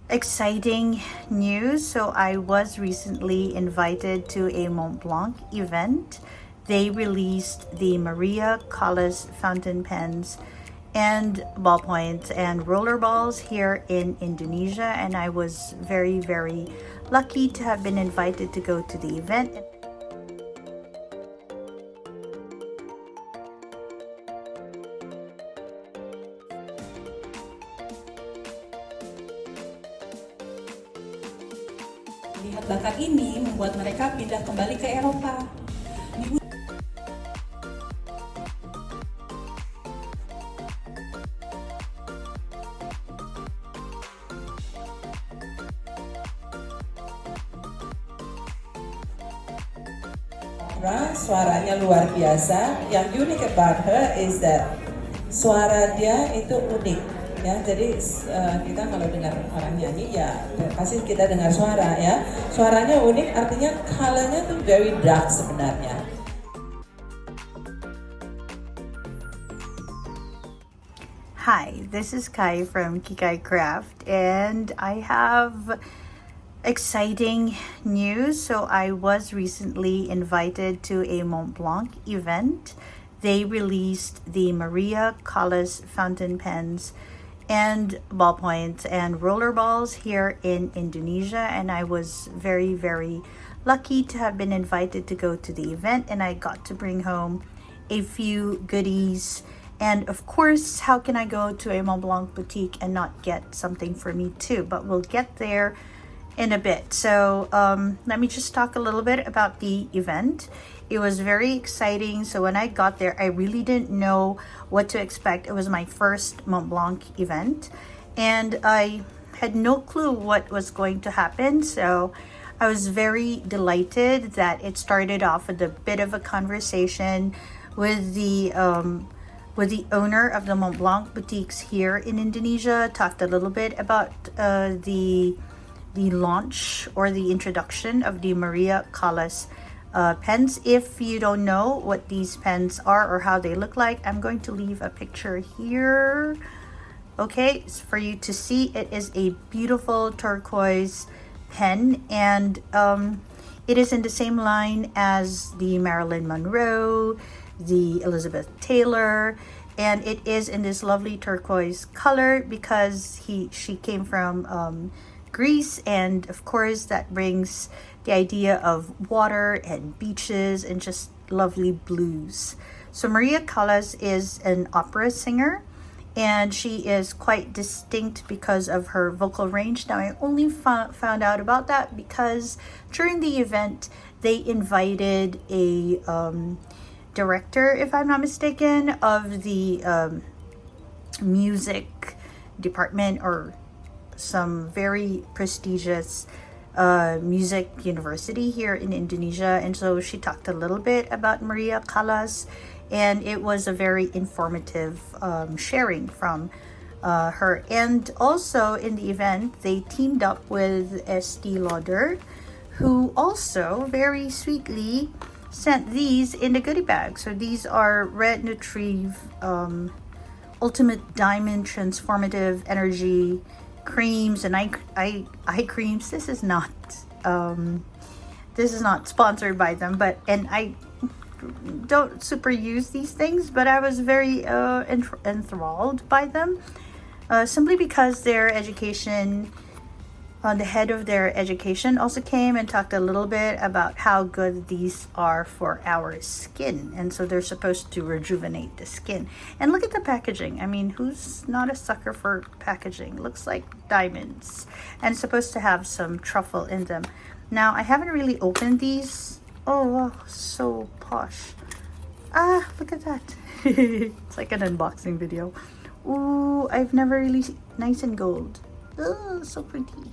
exciting news. So I was recently invited to a Montblanc event. They released the Maria Callas fountain pens and ballpoints and roller balls here in Indonesia, and I was very lucky to have been invited to go to the event. Lihat bakat ini membuat mereka pindah kembali ke Eropa. Suaranya luar biasa. Yang unik about her is that suara dia itu unik. Ya, jadi kita kalau dengar orang nyanyi ya pasti kita dengar suara ya. Suaranya unik, artinya colornya tuh very dark sebenarnya. Hi, this is Kai from Kikai Craft, and I have exciting news. So I was recently invited to a Montblanc event. They released the Maria Callas fountain pens and ballpoints and roller balls here in Indonesia, and I was very lucky to have been invited to go to the event, and I got to bring home a few goodies. And of course, how can I go to a Montblanc boutique and not get something for me too? But we'll get there in a bit. So let me just talk a little bit about the event. It was very exciting. So when I got there, I really didn't know what to expect. It was my first Montblanc event, and I had no clue what was going to happen. So I was very delighted that it started off with a bit of a conversation with the owner of the Montblanc boutiques here in Indonesia. Talked a little bit about the launch or the introduction of the Maria Callas pens. If you don't know what these pens are or how they look like, I'm going to leave a picture here, okay, for you to see. It is a beautiful turquoise pen, and it is in the same line as the Marilyn Monroe, the Elizabeth Taylor, and it is in this lovely turquoise color because she came from Greece, and of course that brings the idea of water and beaches and just lovely blues. So Maria Callas is an opera singer, and she is quite distinct because of her vocal range. Now I only found out about that because during the event they invited a director, if I'm not mistaken, of the music department or some very prestigious music university here in Indonesia, and so she talked a little bit about Maria Callas, and it was a very informative sharing from her. And also in the event they teamed up with Estee Lauder, who also very sweetly sent these in the goodie bag. So these are Red Nutrive Ultimate Diamond Transformative Energy creams and eye creams. This is not sponsored by them, but and I don't super use these things, but I was very enthralled by them simply because their education, the head of their education also came and talked a little bit about how good these are for our skin, and so they're supposed to rejuvenate the skin. And look at the packaging. I mean, who's not a sucker for packaging? Looks like diamonds, and it's supposed to have some truffle in them. Now I haven't really opened these. Oh wow, so posh. Look at that. It's like an unboxing video. Ooh, I've never really seen nice and gold. Oh, so pretty.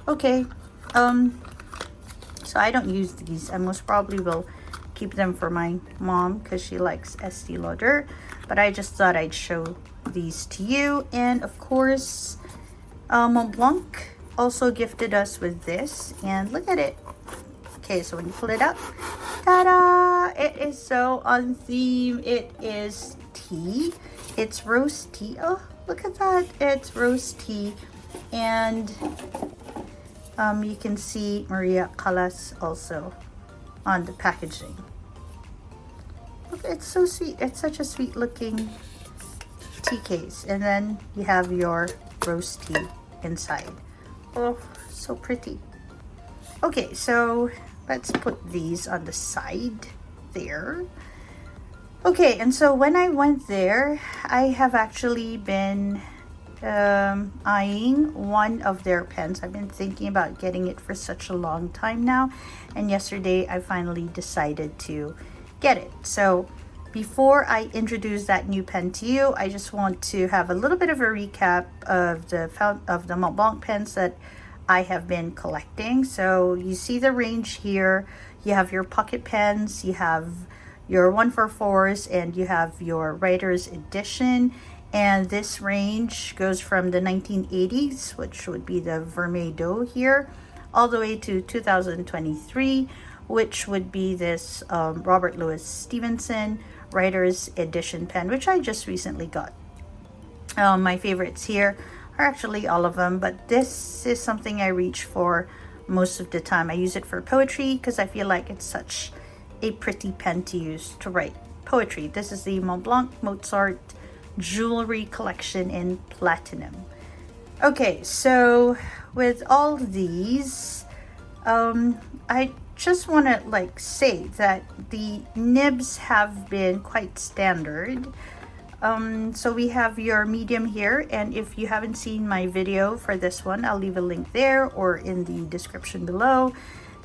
Okay, so I don't use these. I most probably will keep them for my mom because she likes Estee Lauder, but I just thought I'd show these to you. And of course, Montblanc also gifted us with this, and look at it. Okay, so when you pull it up, ta-da! It is so on theme. It is tea. It's rose tea. Oh, look at that. It's rose tea And you can see Maria Callas also on the packaging. Look, it's so sweet. It's such a sweet looking tea case. And then you have your rose tea inside. Oh, so pretty. Okay, so let's put these on the side there. Okay, and so when I went there, I have actually been eyeing one of their pens. I've been thinking about getting it for such a long time now, and yesterday I finally decided to get it. So before I introduce that new pen to you, I just want to have a little bit of a recap of the Montblanc pens that I have been collecting. So you see the range here. You have your pocket pens, you have your 144s, and you have your writer's edition. And this range goes from the 1980s, which would be the Vermeil here, all the way to 2023, which would be this Robert Louis Stevenson writer's edition pen, which I just recently got. My favorites here are actually all of them, but this is something I reach for most of the time. I use it for poetry because I feel like it's such a pretty pen to use to write poetry. This is the Montblanc Mozart Jewelry Collection in Platinum. Okay, so with all these, I just want to say that the nibs have been quite standard. So we have your medium here, and if you haven't seen my video for this one, I'll leave a link there or in the description below.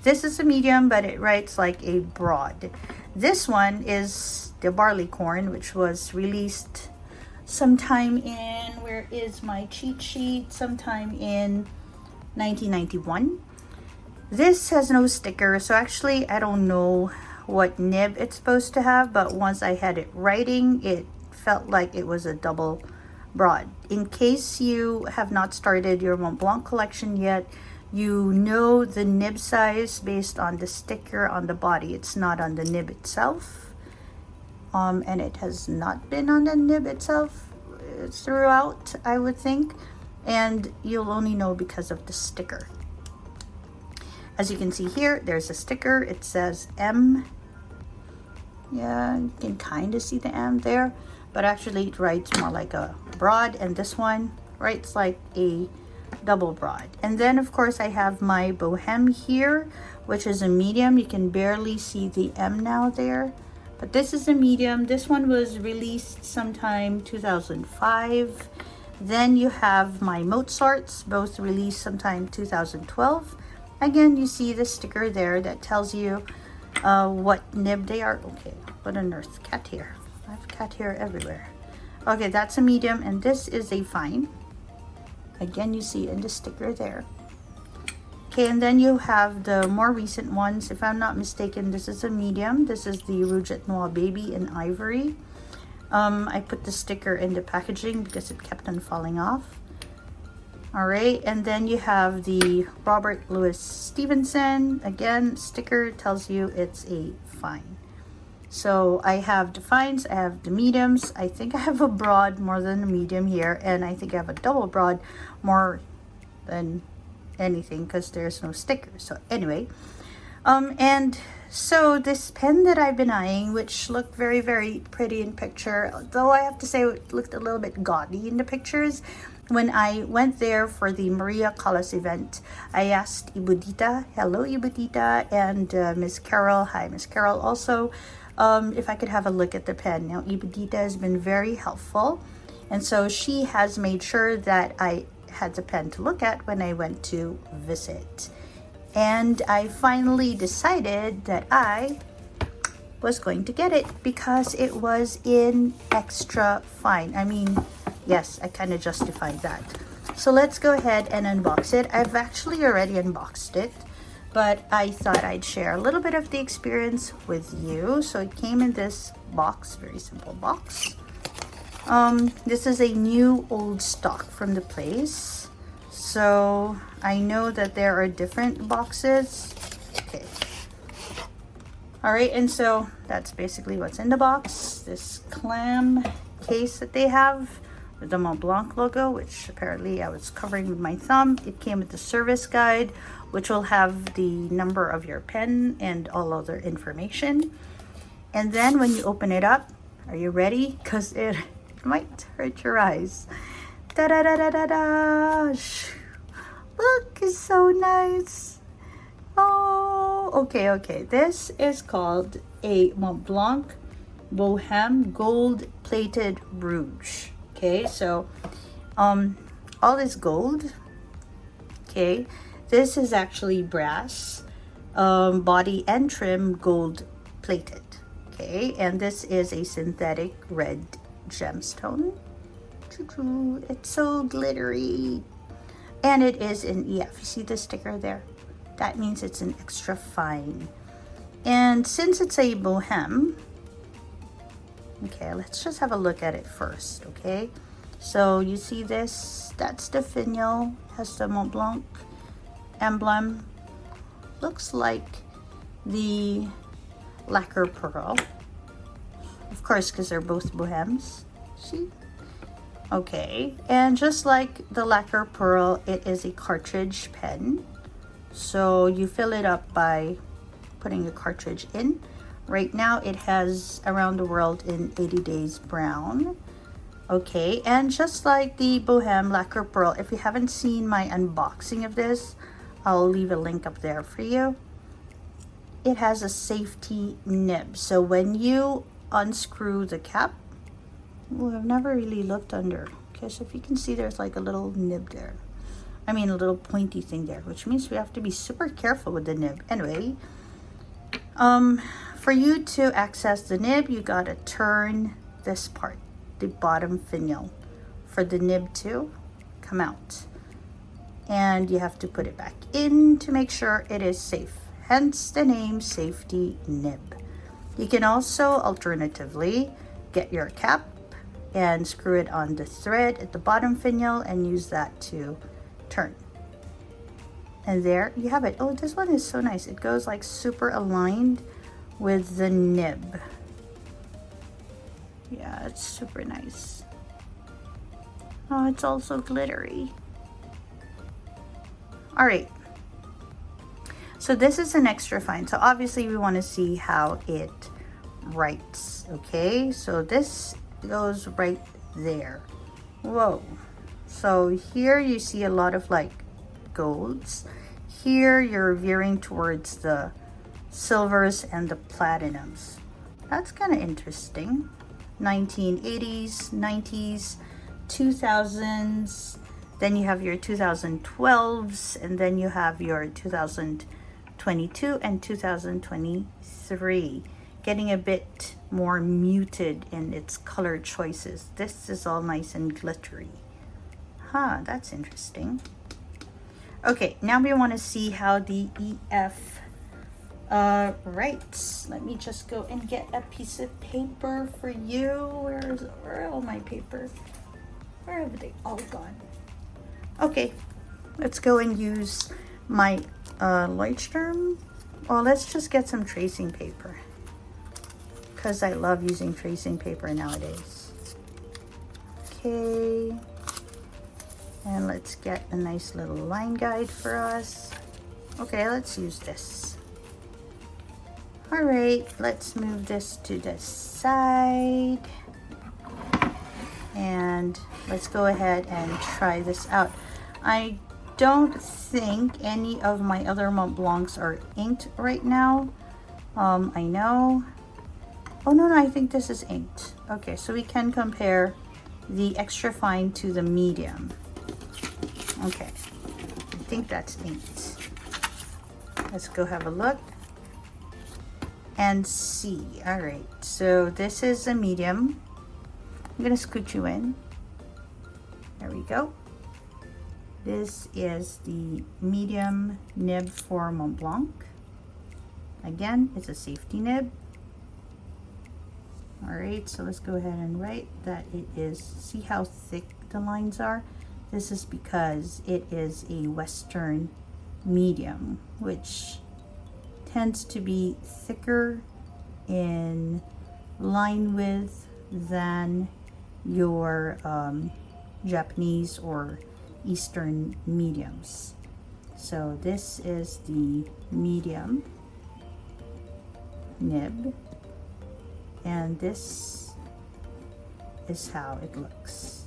This is a medium, but it writes like a broad. This one is the Barleycorn, which was released sometime in, where is my cheat sheet? Sometime in 1991. This has no sticker, so actually I don't know what nib it's supposed to have, but once I had it writing, it felt like it was a double broad. In case you have not started your Montblanc collection yet, you know the nib size based on the sticker on the body. It's not on the nib itself, and it has not been on the nib itself throughout, I would think, and you'll only know because of the sticker. As you can see here, there's a sticker. It says M. Yeah, you can kind of see the M there, but actually it writes more like a broad, and this one writes like a double broad. And then of course I have my Boheme here, which is a medium. You can barely see the M now there, but this is a medium. This one was released sometime 2005. Then you have my Mozarts, both released sometime 2012. Again, you see the sticker there that tells you what nib they are. Okay, what on earth? Cat hair. I have cat hair everywhere. Okay, that's a medium, and this is a fine. Again, you see in the sticker there. Okay, and then you have the more recent ones. If I'm not mistaken, this is a medium. This is the Rouge et Noir Baby in Ivory. I put the sticker in the packaging because it kept on falling off. All right, and then you have the Robert Louis Stevenson. Again, sticker tells you it's a fine. So I have the fines, I have the mediums. I think I have a broad more than a medium here, and I think I have a double broad more than anything because there's no sticker. So anyway, and so this pen that I've been eyeing, which looked very, very pretty in picture, though I have to say it looked a little bit gaudy in the pictures. When I went there for the Maria Callas event, I asked Ibudita, hello Ibudita, and Miss Carol, hi Miss Carol also, if I could have a look at the pen. Now Ibudita has been very helpful, and so she has made sure that I had the pen to look at when I went to visit. And I finally decided that I was going to get it because it was in extra fine. I mean, yes, I kind of justified that. So let's go ahead and unbox it. I've actually already unboxed it, but I thought I'd share a little bit of the experience with you. So it came in this box, very simple box. This is a new old stock from the place. So I know that there are different boxes. Okay. All right, and so that's basically what's in the box. This clam case that they have with the Montblanc logo, which apparently I was covering with my thumb. It came with the service guide, which will have the number of your pen and all other information. And then when you open it up, are you ready? Because it might hurt your eyes. Da da da da da da! Look, it's so nice. Oh, okay. This is called a Montblanc Boheme Gold-plated Rouge. Okay, so all is gold. Okay, this is actually brass, body and trim gold plated. Okay, and this is a synthetic red gemstone. It's so glittery, and it is in EF. You see the sticker there? That means it's an extra fine. And since it's a boheme, okay, let's just have a look at it first. Okay, so you see this, that's the finial, has the Montblanc emblem. Looks like the lacquer pearl, of course, because they're both bohemes. See? Okay, and just like the lacquer pearl, it is a cartridge pen. So you fill it up by putting a cartridge in. Right now it has Around the World in 80 Days Brown. Okay, and just like the Boheme Lacquer Pearl, if you haven't seen my unboxing of this, I'll leave a link up there for you. It has a safety nib. So when you unscrew the cap, well, I've never really looked under. Okay, so if you can see, there's like a little nib there. I mean, a little pointy thing there, which means we have to be super careful with the nib. Anyway, for you to access the nib, you gotta turn this part, the bottom finial, for the nib to come out. And you have to put it back in to make sure it is safe. Hence the name safety nib. You can also alternatively get your cap and screw it on the thread at the bottom finial and use that to turn. And there you have it. Oh, this one is so nice. It goes like super aligned with the nib. Yeah, it's super nice. Oh, it's also glittery. All right. So this is an extra fine. So obviously we want to see how it writes. Okay, so this goes right there. Whoa. So here you see a lot of like golds. Here you're veering towards the silvers and the platinums. That's kind of interesting. 1980s, 90s, 2000s, then you have your 2012s, and then you have your 2022 and 2023. Getting a bit more muted in its color choices. This is all nice and glittery. Huh, that's interesting. Okay, now we want to see how the EF writes. Let me just go and get a piece of paper for you. Where are all my paper? Where have they all gone? Okay, let's go and use my Leuchtturm. Well, let's just get some tracing paper, because I love using tracing paper nowadays. Okay, and let's get a nice little line guide for us. Okay, let's use this. All right, let's move this to the side. And let's go ahead and try this out. I don't think any of my other Montblancs are inked right now. I know. Oh, no, I think this is inked. Okay, so we can compare the extra fine to the medium. Okay, I think that's inked. Let's go have a look and see. All right, so this is a medium. I'm gonna scoot you in. There we go. This is the medium nib for Montblanc. Again, it's a safety nib. All right, so let's go ahead and write that it is, see how thick the lines are? This is because it is a Western medium, which tends to be thicker in line width than your Japanese or Eastern mediums. So this is the medium nib, and this is how it looks.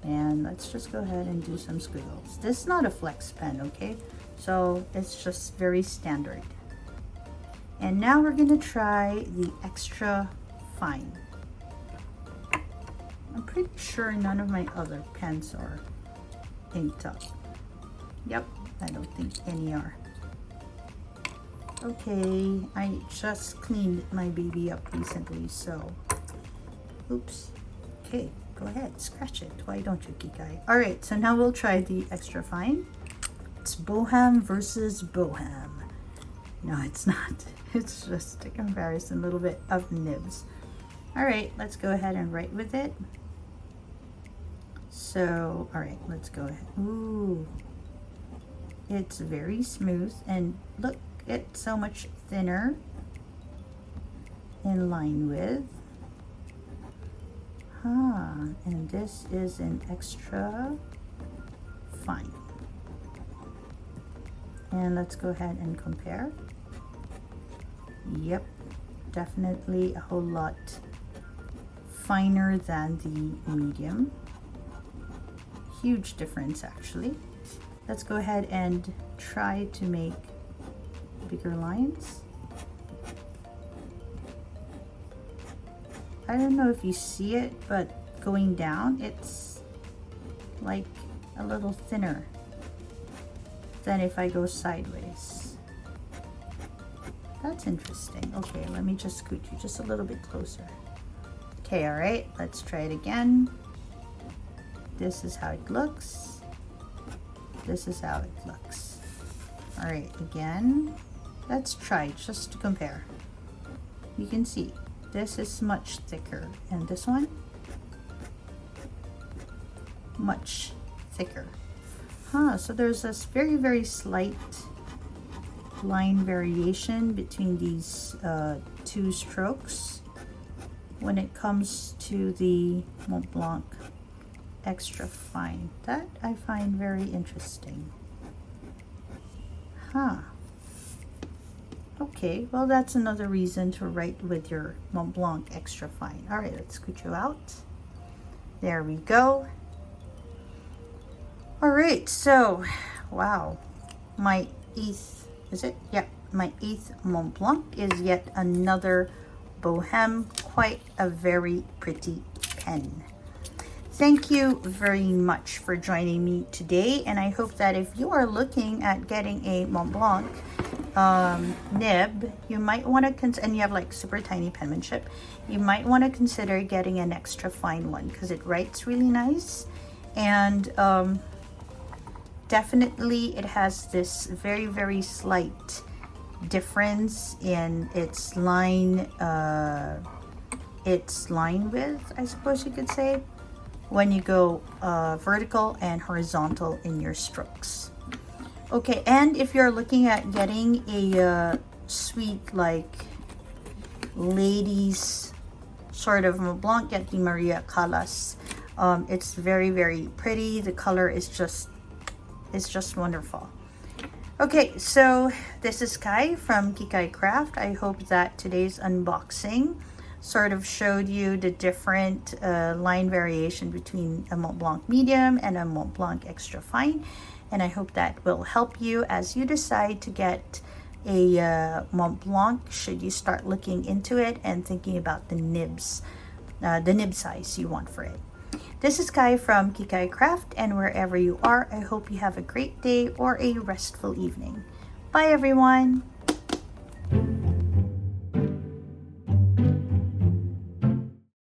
And let's just go ahead and do some squiggles. This is not a flex pen, okay? So it's just very standard. And now we're gonna try the extra fine. I'm pretty sure none of my other pens are inked up. Yep, I don't think any are. Okay, I just cleaned my baby up recently, so oops. Okay, go ahead, scratch it. Why don't you, Kikai? All right, so now we'll try the extra fine. It's Boheme versus Boheme. No, it's not. It's just a comparison, a little bit of nibs. All right, let's go ahead and write with it. So, all right, let's go ahead. Ooh, it's very smooth, and look, it's so much thinner in line with. And this is an extra fine. And let's go ahead and compare. Yep, definitely a whole lot finer than the medium. Huge difference, actually. Let's go ahead and try to make bigger lines. I don't know if you see it, but going down, it's like a little thinner than if I go sideways. That's interesting. Okay, let me just scoot you just a little bit closer. Okay, all right, let's try it again. This is how it looks. This is how it looks. All right, again, let's try just to compare. You can see this is much thicker, and this one much thicker. So there's this very, very slight line variation between these two strokes when it comes to the Montblanc Extra Fine. That I find very interesting. Okay, well, that's another reason to write with your Montblanc Extra Fine. All right, let's scoot you out. There we go. All right, so wow, my 8th, is it? Yeah, my 8th Montblanc is yet another Boheme. Quite a very pretty pen. Thank you very much for joining me today, and I hope that if you are looking at getting a Montblanc nib, you might want to and you have like super tiny penmanship, you might want to consider getting an extra fine one because it writes really nice, and definitely it has this very, very slight difference in its line width, I suppose you could say, when you go vertical and horizontal in your strokes. Okay, and if you're looking at getting a sweet, like, ladies sort of Montblanc, get the Maria Callas. It's very, very pretty. The color is just, it's just wonderful. Okay, so this is Kai from Kikai Craft. I hope that today's unboxing sort of showed you the different line variation between a Montblanc medium and a Montblanc Extra Fine. And I hope that will help you as you decide to get a Montblanc, should you start looking into it and thinking about the nibs, the nib size you want for it. This is Kai from Kikai Craft, and wherever you are, I hope you have a great day or a restful evening. Bye everyone!